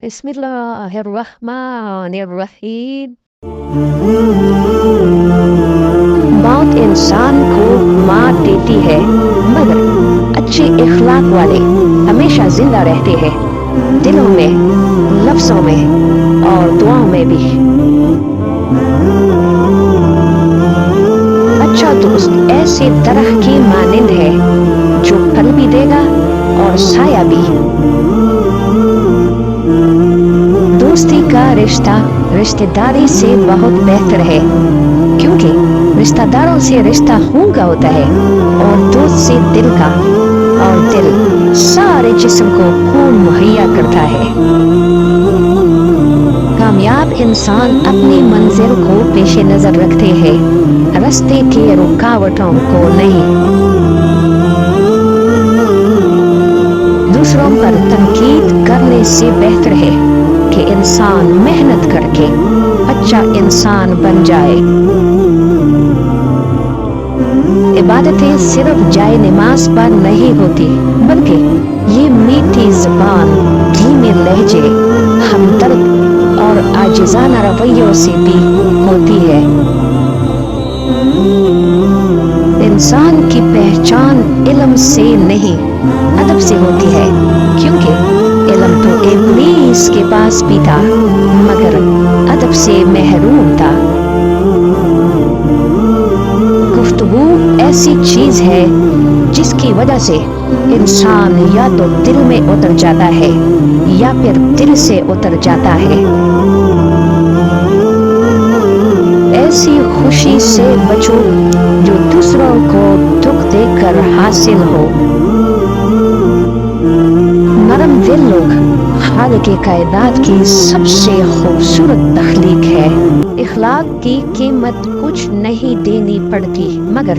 बिस्मिल्लाहिर्रहमानिर्रहीम। मौत इंसान को मार देती है, मगर अच्छे इखलाक वाले हमेशा जिंदा रहते हैं, दिलों में, लफ्जों में और दुआओं में भी। अच्छा दोस्त ऐसे तरह की मानिंद है जो फल भी देगा और साया भी। दोस्ती का रिश्ता रिश्तेदारी से बहुत बेहतर है, क्योंकि रिश्तेदारों से रिश्ता खून का होता है और दोस्त से दिल का, और दिल सारे जिस्म को खून मुहैया करता है। कामयाब इंसान अपनी मंजिल को पेशे नजर रखते हैं, रास्ते की रुकावटों को नहीं। दूसरों पर तनकीद करने से बेहतर है कि इंसान मेहनत करके अच्छा इंसान बन जाए। इबादतें सिर्फ जाए नमाज पर नहीं होती, बल्कि ये मीठी जुबान, धीमे लहजे, हमदर्द और आजिज़ाना रवैयों से भी होती है। इंसान की पहचान इल्म से नहीं, अदब से होती है, क्योंकि इल्म तो इब्लीस के पास भी था, मगर अदब से महरूम था। गुफ्तगू ऐसी चीज है जिसकी वजह से इंसान या तो दिल में उतर जाता है या फिर दिल से उतर जाता है। ऐसी खुशी से बचो जो दूसरों को दुख देकर हासिल हो। नरम दिल लोग खालिक कायनात की सबसे खूबसूरत तख्लीक है। इखलाक की कीमत कुछ नहीं देनी पड़ती, मगर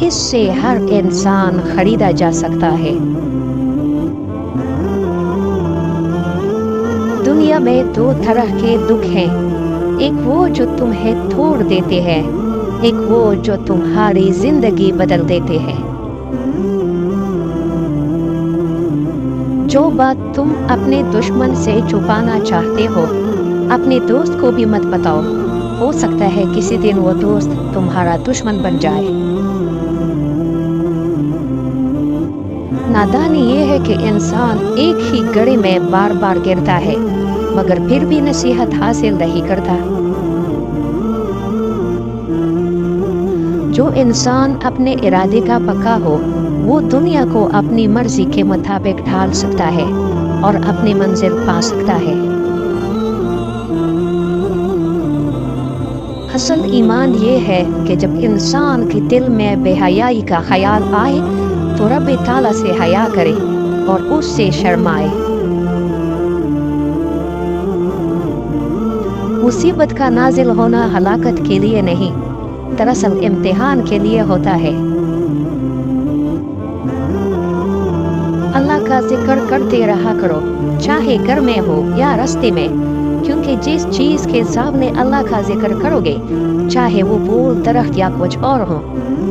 इससे हर इंसान खरीदा जा सकता है। दुनिया में दो तरह के दुख हैं, एक वो जो तुम्हें तोड़ देते हैं, एक वो जो तुम्हारी जिंदगी बदल देते हैं। जो बात तुम अपने दुश्मन से छुपाना चाहते हो, अपने दोस्त को भी मत बताओ, हो सकता है किसी दिन वो दोस्त तुम्हारा दुश्मन बन जाए। नादानी ये है कि इंसान एक ही गड्ढे में बार बार गिरता है, मगर फिर भी नसीहत हासिल नहीं करता। जो इंसान अपने इरादे का पक्का हो, वो दुनिया को अपनी मर्जी के मुताबिक ढाल सकता है और अपनी मंजिल पा सकता है। असल ईमान ये है कि जब इंसान के दिल में बेहयाई का ख्याल आए तो रब ताला से हया करे और उससे शर्माए। मुसीबत का नाजिल होना हलाकत के लिए नहीं, दरअसल इम्तिहान के लिए होता है। अल्लाह का जिक्र करते रहा करो, चाहे घर में हो या रास्ते में, क्योंकि जिस चीज के सामने अल्लाह का जिक्र करोगे, चाहे वो फूल, दरख्त या कुछ और हो,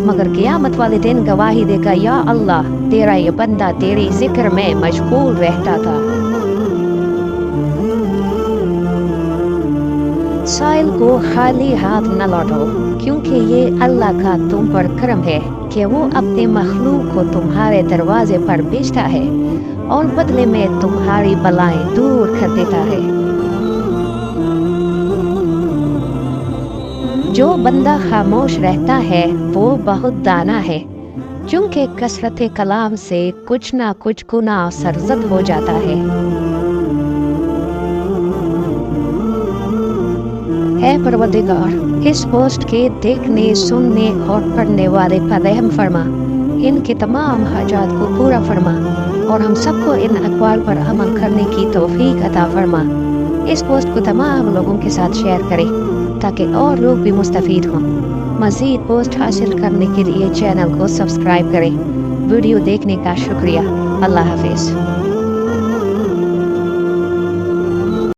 मगर क़यामत वाले दिन गवाही देगा, या अल्लाह तेरा ये बंदा तेरे जिक्र में मशगूल रहता था। साइल को खाली हाथ न लौटो, क्योंकि ये अल्लाह का तुम पर करम है कि वो अपने मखलूक को तुम्हारे दरवाजे पर भेजता है और बदले में तुम्हारी बलाएं दूर कर देता है। जो बंदा खामोश रहता है वो बहुत दाना है, क्योंकि कसरत कलाम से कुछ ना कुछ गुनाह सरजद हो जाता है। है परवरदिगार, इस पोस्ट के देखने, सुनने और पढ़ने वाले पर रहम फरमा, इनके तमाम हाजात को पूरा फरमा और हम सबको इन अक़वाल पर अमल करने की तौफीक अता फरमा। इस पोस्ट को तमाम लोगों के साथ शेयर करें ताकि और लोग भी मुस्तफ़ीद हों। मज़ीद पोस्ट हासिल करने के लिए चैनल को सब्सक्राइब करें। वीडियो देखने का शुक्रिया। अल्लाह हाफ़िज़।